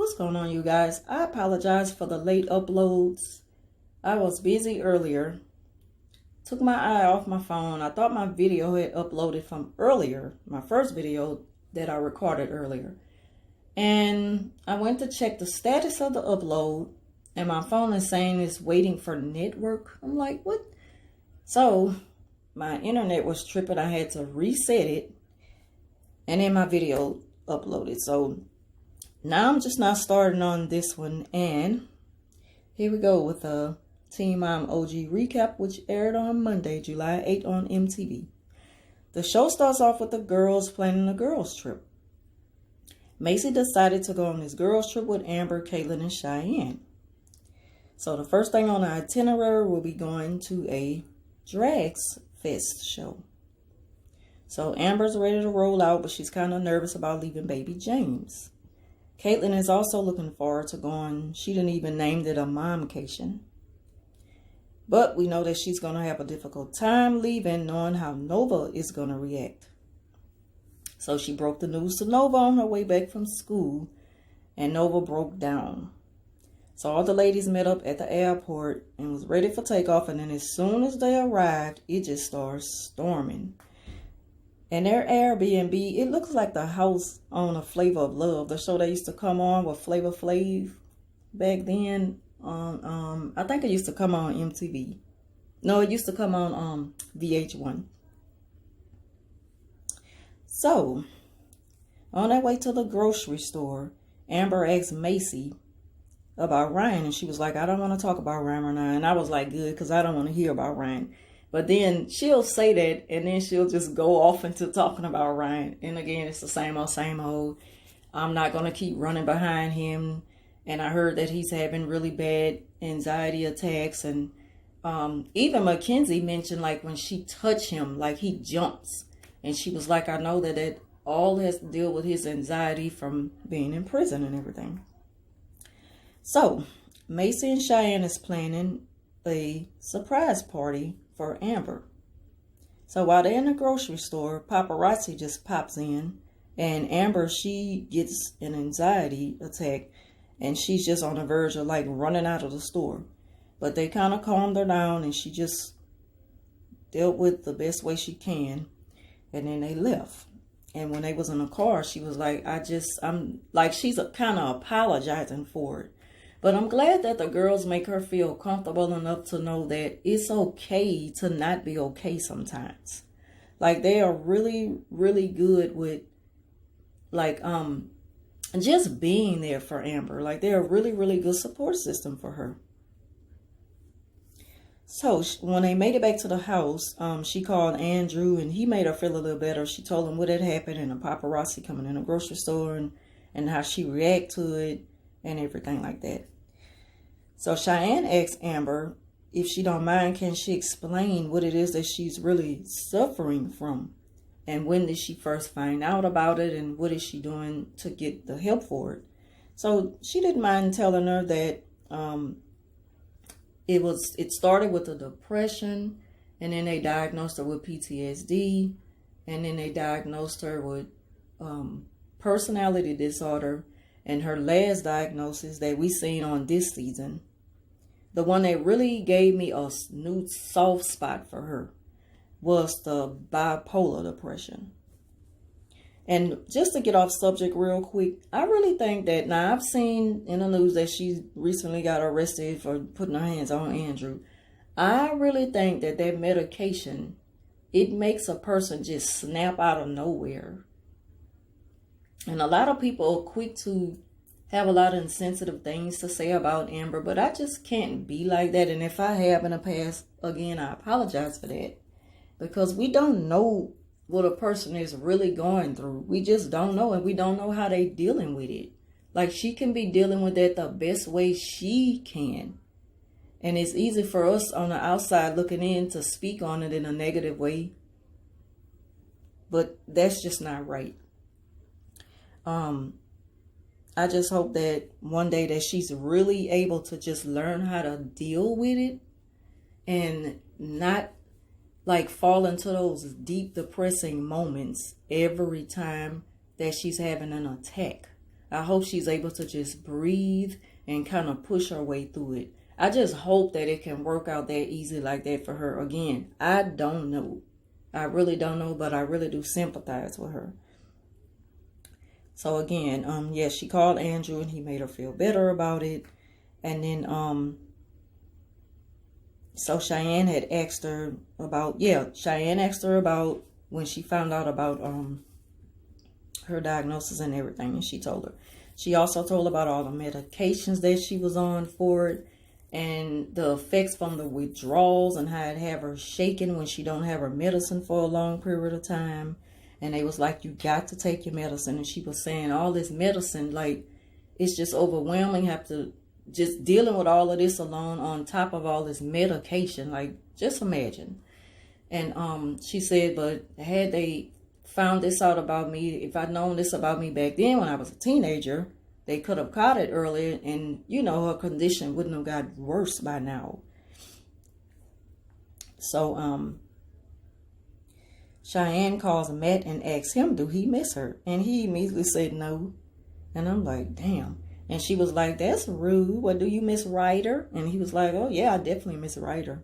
What's going on, you guys? I apologize for the late uploads. I was busy earlier. Took my eye off my phone. I thought my video had uploaded from earlier, my first video that I recorded earlier. And I went to check the status of the upload, and my phone is saying it's waiting for network. I'm like, what? So my internet was tripping. I had to reset it, and then my video uploaded. So now I'm just not starting on this one, and here we go with a Teen Mom OG recap, which aired on Monday, July 8th on MTV. The show starts off with the girls planning a girls trip. Macy decided to go on this girls trip with Amber, Caitlin, and Cheyenne. So the first thing on the itinerary will be going to a Drags Fest show. So Amber's ready to roll out, but she's kind of nervous about leaving baby James. Caitlin is also looking forward to going. She didn't even name it a momcation. But we know that she's going to have a difficult time leaving, knowing how Nova is going to react. So she broke the news to Nova on her way back from school, and Nova broke down. So all the ladies met up at the airport and was ready for takeoff, and then as soon as they arrived, it just starts storming. And their Airbnb, it looks like the house on A Flavor of Love, the show they used to come on with Flavor Flav back then. I think it used to come on MTV. No, it used to come on VH1. So, on their way to the grocery store, Amber asked Macy about Ryan, and she was like, I don't want to talk about Ryan right now. And I was like, good, because I don't want to hear about Ryan. But then she'll say that, and then she'll just go off into talking about Ryan. And again, it's the same old. I'm not going to keep running behind him. And I heard that he's having really bad anxiety attacks. And even Mackenzie mentioned, like, when she touched him, like, he jumps. And she was like, I know that all has to deal with his anxiety from being in prison and everything. So, Macy and Cheyenne is planning a surprise party for Amber. So while they're in the grocery store, paparazzi just pops in, and Amber, she gets an anxiety attack, and she's just on the verge of like running out of the store. But they kind of calmed her down, and she just dealt with the best way she can, and then they left. And when they was in the car, she was like, I'm like, she's kind of apologizing for it. But I'm glad that the girls make her feel comfortable enough to know that it's okay to not be okay sometimes. Like, they are really, really good with, like, just being there for Amber. Like, they're a really, really good support system for her. So when they made it back to the house, she called Andrew, and he made her feel a little better. She told him what had happened and the paparazzi coming in the grocery store and how she reacted to it and everything like that. So Cheyenne asked Amber if she don't mind, can she explain what it is that she's really suffering from? And when did she first find out about it? And what is she doing to get the help for it? So she didn't mind telling her that it started with a depression, and then they diagnosed her with PTSD, and then they diagnosed her with personality disorder. And her last diagnosis that we seen on this season, the one that really gave me a new soft spot for her, was the bipolar depression. And just to get off subject real quick, I really think that, now I've seen in the news that she recently got arrested for putting her hands on Andrew. I really think that medication, it makes a person just snap out of nowhere. And a lot of people are quick to have a lot of insensitive things to say about Amber, but I just can't be like that. And if I have in the past, again, I apologize for that. Because we don't know what a person is really going through. We just don't know, and we don't know how they're dealing with it. Like, she can be dealing with that the best way she can. And it's easy for us on the outside looking in to speak on it in a negative way. But that's just not right. I just hope that one day that she's really able to just learn how to deal with it and not like fall into those deep depressing moments every time that she's having an attack. I hope she's able to just breathe and kind of push her way through it. I just hope that it can work out that easy like that for her. Again, I don't know. I really don't know, but I really do sympathize with her. So again, yeah, she called Andrew and he made her feel better about it. And then, so Cheyenne had asked her about, Cheyenne asked her about when she found out about, her diagnosis and everything. And she told her. She also told about all the medications that she was on for it. And the effects from the withdrawals and how it have her shaking when she don't have her medicine for a long period of time. And they was like, you got to take your medicine. And she was saying all this medicine, like, it's just overwhelming. Have to just dealing with all of this alone on top of all this medication. Like, just imagine. And she said, but had they found this out about me, if I'd known this about me back then when I was a teenager, they could have caught it earlier, and, you know, her condition wouldn't have got worse by now. So, Cheyenne calls Matt and asks him, do he miss her? And he immediately said no. And I'm like, damn. And she was like, that's rude. What, do you miss Ryder? And he was like, oh, yeah, I definitely miss Ryder.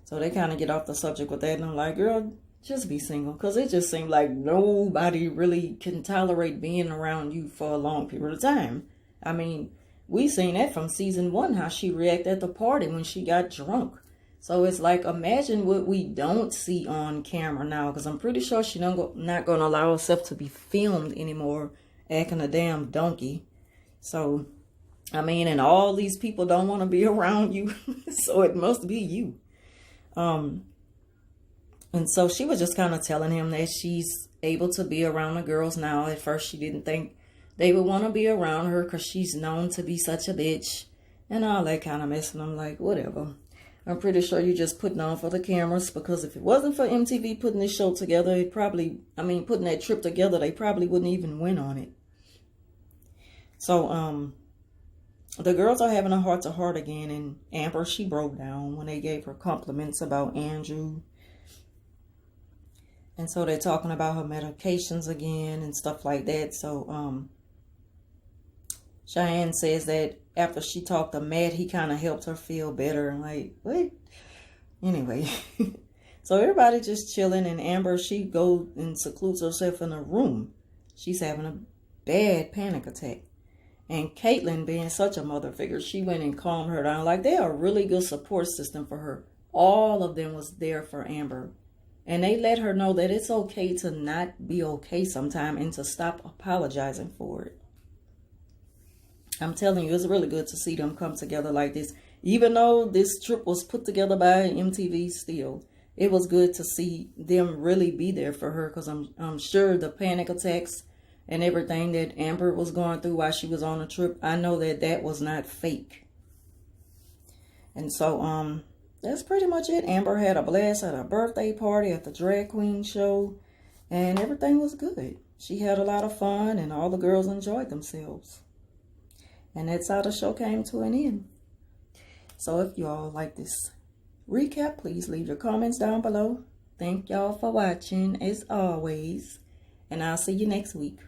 So they kind of get off the subject with that. And I'm like, girl, just be single. Because it just seemed like nobody really can tolerate being around you for a long period of time. I mean, we seen that from season 1, how she reacted at the party when she got drunk. So it's like, imagine what we don't see on camera now. Because I'm pretty sure she's not going to allow herself to be filmed anymore acting a damn donkey. So, I mean, and all these people don't want to be around you. So it must be you. And so she was just kind of telling him that she's able to be around the girls now. At first, she didn't think they would want to be around her because she's known to be such a bitch and all that kind of mess. And I'm like, whatever. I'm pretty sure you're just putting on for the cameras, because if it wasn't for MTV putting this show together, putting that trip together, they probably wouldn't even win on it. So, the girls are having a heart-to-heart again, and Amber, she broke down when they gave her compliments about Andrew. And so they're talking about her medications again and stuff like that. So, Cheyenne says that after she talked to Matt, he kind of helped her feel better. And like, what? Anyway. So everybody just chilling. And Amber, she goes and secludes herself in a room. She's having a bad panic attack. And Caitlin, being such a mother figure, she went and calmed her down. Like, they're a really good support system for her. All of them was there for Amber. And they let her know that it's okay to not be okay sometime and to stop apologizing for it. I'm telling you, it's really good to see them come together like this. Even though this trip was put together by MTV still, it was good to see them really be there for her. Because I'm sure the panic attacks and everything that Amber was going through while she was on the trip, I know that that was not fake. And so, that's pretty much it. Amber had a blast at her birthday party at the drag queen show, and everything was good. She had a lot of fun, and all the girls enjoyed themselves. And that's how the show came to an end. So if you all like this recap, please leave your comments down below. Thank y'all for watching, as always, and I'll see you next week.